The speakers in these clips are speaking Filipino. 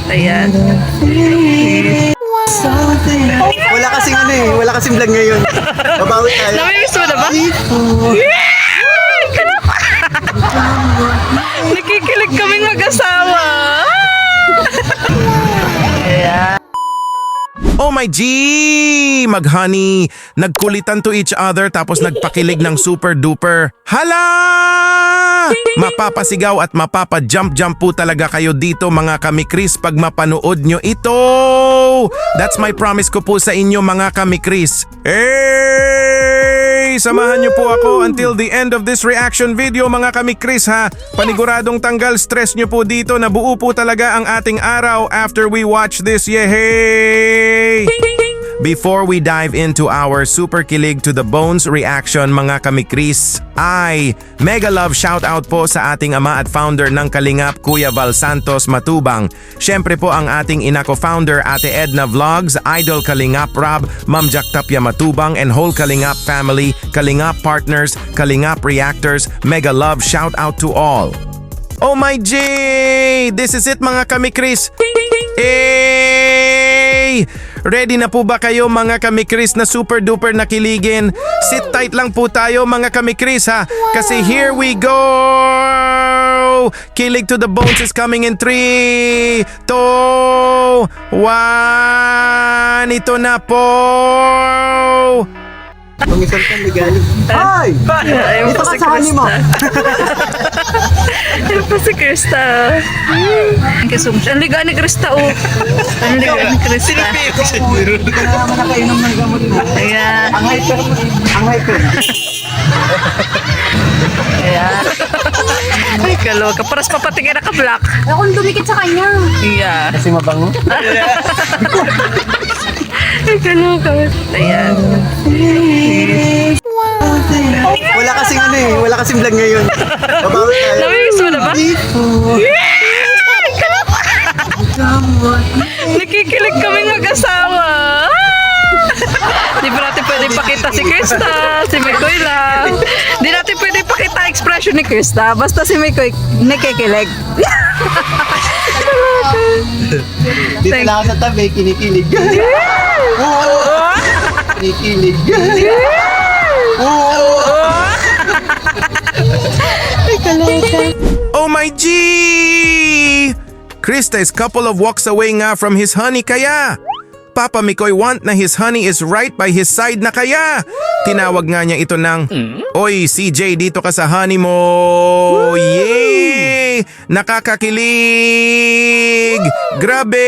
Ayan. Wala kasing vlog ngayon. Babawi tayo. Namimiss mo na ba? Nakikilig kaming mag-asawa. Oh my G! Mag-honey, nagkulitan to each other tapos nagpakilig ng super duper. Hala! Mapapasigaw at mapapa-jump-jump po talaga kayo dito mga kamikris pag mapanood nyo ito! That's my promise ko po sa inyo mga kamikris. Hey! Samahan nyo po ako until the end of this reaction video mga kamikris ha. Paniguradong tanggal stress nyo po dito na buo po talaga ang ating araw after we watch this. Yehey! Before we dive into our super kilig to the bones reaction mga kamikris, ay mega love shoutout po sa ating ama at founder ng Kalingap, Kuya Val Santos Matubang. Syempre po ang ating ina co-founder Ate Edna Vlogs, Idol Kalingap Rob, Ma'am Jack Tapia Matubang and whole Kalingap family, Kalingap partners, Kalingap reactors, mega love shoutout to all. Oh my G! This is it mga kamikris! Hey! Ready na po ba kayo mga kamikris na super duper nakiligin? Sit tight lang po tayo mga kamikris ha. Kasi here we go! Kilig to the bones is coming in 3, 2, 1. Ito na po! Pangisal ka ligali. Ay! Ayun Dito pa ka si sa honey mo. Krista. Ayun pa si Krista. Ang kasumsya. Ang liga ni Krista oh. Ang liga ni Krista. Hindi ka na naman nakainom ng gamot mo. Ayan. Ang hyper. Ang hyper. Ayan. Ay, kaloka. Paras papatingin na ka-black. Akong dumikit sa kanya. Ayan. Kasi mabango. Ay, kaloka. Ayan. Wala kasing vlog ngayon. Babawi tayo. Namimiss mo na ba? Nakikilig kaming mag-asawa. Di ba natin pwede pakita si Krista? Si Mikoy lang. Di natin pwede pakita expression ni Krista. Basta si Mikoy nakikilig. Dito lang ako sa tabi, kinikilig. Oo! Kinikilig. Oo! Oh my G! Krista is couple of walks away nga from his honey kaya. Papa Mikoy want na his honey is right by his side na kaya. Tinawag nga niya ito ng, Oy CJ, dito ka sa honey mo. Yay! Nakakakilig! Grabe!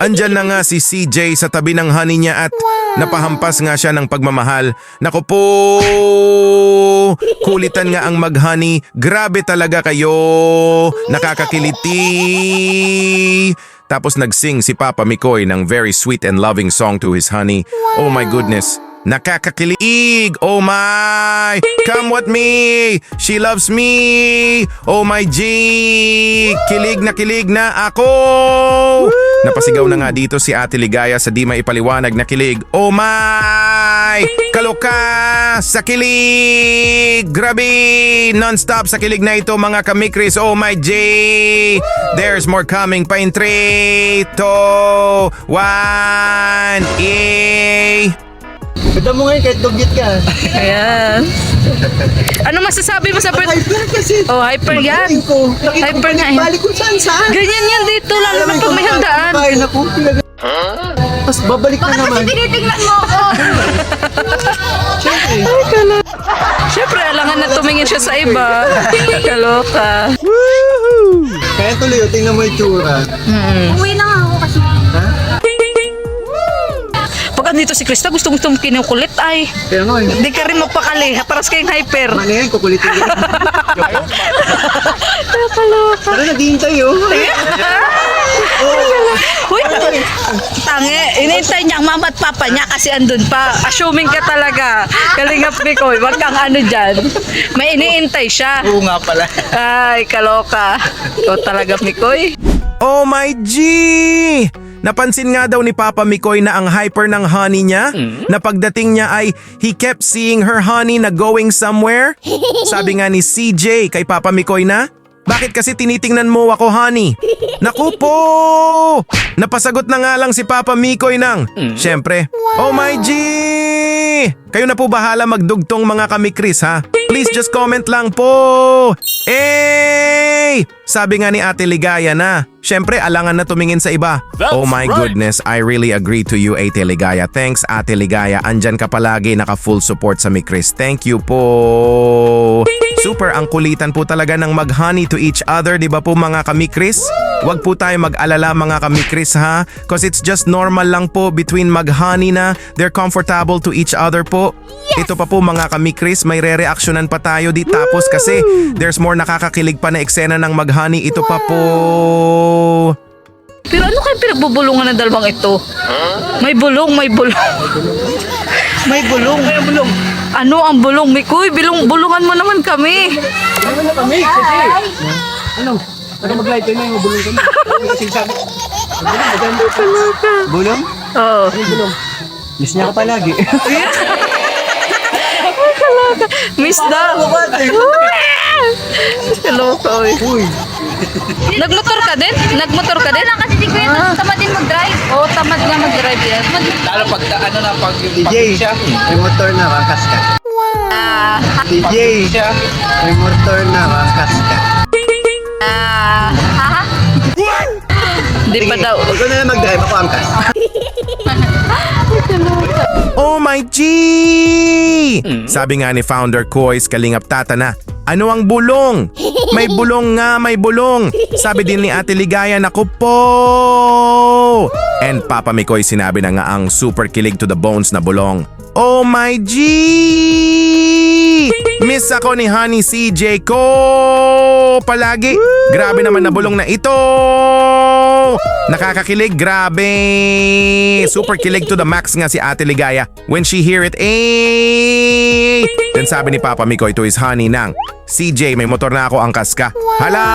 Andyan na nga si CJ sa tabi ng honey niya at napahampas nga siya ng pagmamahal. Naku po! Kulitan nga ang mag-honey. Grabe talaga kayo! Nakakakiliti! Tapos nagsing si Papa Mikoy ng very sweet and loving song to his honey. Oh my goodness! Nakakakilig! Oh my! Come with me! She loves me! Oh my G! Kilig na ako! Napasigaw na nga dito si Ate Ligaya sa di maipaliwanag na kilig. Oh my! Kaloka! Sa kilig! Grabe! Non-stop sa kilig na ito mga kamikris. Oh my G! There's more coming pa in 3, 2, 1, Ganda mo ngayon kahit dugyot ka. Ayan. Ano masasabi mo sa Hyper kasi. Oh, hyper yan. Pagkain ko. Nakita ko Hyper nga yan. balik kung saan. Ganyan yan dito, lalo na pag may handaan. Kain ako. Tapos babalik na Bakit kasi naman. tinitignan mo ako? Siyempre. Siyempre, alangan na tumingin siya sa iba. Kaloka. Kaya tuloy, tingnan mo yung tsura. Uwi na nga ako kasi. Pag andito si Krista, gusto mong kinukulit ay. Kaya nga eh. Hindi ka rin magpakali, paras kayong hyper. Ano yan, kukulitin ko. Kaloka. Tara, naghihintay oh. Uy, tangi, inintay niya ang mama at papa niya kasi andun pa. Assuming ka talaga. Kalingap Mikoy, wag kang ano dyan. May iniintay siya. Oo nga pala. Ay, kaloka. Ikaw talaga Mikoy. Oh my G! Napansin nga daw ni Papa Mikoy na ang hyper ng honey niya na pagdating niya ay he kept seeing her honey na going somewhere. Sabi nga ni CJ kay Papa Mikoy na, Bakit kasi tinitingnan mo ako, honey? Naku po! Napasagot na nga lang si Papa Mikoy ng, syempre, oh my G! Kayo na po bahala magdugtong mga kami Chris ha? Please just comment lang po! Hey! Sabi nga ni Ate Ligaya na, syempre alangan na tumingin sa iba. Oh my goodness, I really agree to you Ate Ligaya. Thanks Ate Ligaya, andyan ka palagi naka full support sa mi Chris. Thank you po! Super ang kulitan po talaga ng mag-honey to each other, di ba po mga kami Chris? Huwag po tayo mag-alala mga kami Chris ha? Cause it's just normal lang po between mag-honey na they're comfortable to each other po. Ito pa po mga kami Chris, may re-reactionan pa tayo di tapos kasi there's more nakakakilig pa na eksena ng mag-honey. Ito pa po. Pero ano kayo pinagbubulungan ng dalawang ito? May bulong, may bulong. May bulong. May bulong. Ano ang bulong, Mikoy? Bulungan mo naman kami. Ano kami? Sige. Ano? Taga mag-live kayo na yung bulong kami. Kasi sabi. Bulong? Oo. Bulong. Miss niya ako palagi. Miss daw. Kaloka, oy. Uy. Nagmotor ka din? Nagmotor ka din? Wala kasi si Kuya, tamad din mag-drive. Oo, tamad nga mag-drive yan. Lalo pag ano na pag DJ, may motor na rangkas ka. DJ, may motor na rangkas ka. Hindi pa daw. Huwag ko na lang mag-drive, ako angkas. Oh my G! Sabi nga ni Founder Kois Kalingap Tata na, ano ang bulong? May bulong nga, may bulong. Sabi din ni Ate Ligaya, naku po! And Papa Mikoy sinabi na nga ang super kilig to the bones na bulong. Oh my G! Miss ako ni Honey CJ ko! Palagi! Grabe naman na bulong na ito! Nakakakilig, grabe! Super kilig to the max nga si Ate Ligaya when she hear it, eh! Then sabi ni Papa Mikoy to his honey nang, CJ, may motor na ako, angkas ka. Hala!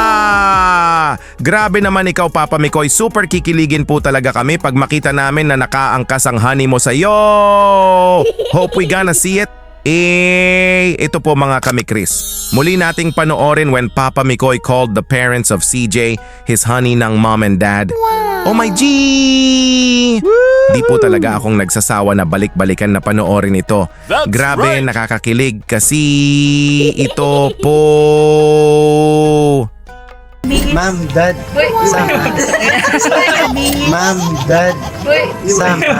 Grabe naman ikaw, Papa Mikoy. Super kikiligin po talaga kami pag makita namin na nakaangkas ang honey mo sa'yo. Hope we gonna see it. Eh, ito po mga kami Chris. Muli nating panoorin when Papa Mikoy called the parents of CJ his honey ng mom and dad. Oh my G! Di po talaga akong nagsasawa na balik-balikan na panoorin ito. Grabe, nakakakilig kasi ito po. Ma'am, Dad, sama. Ma'am, Dad, sama.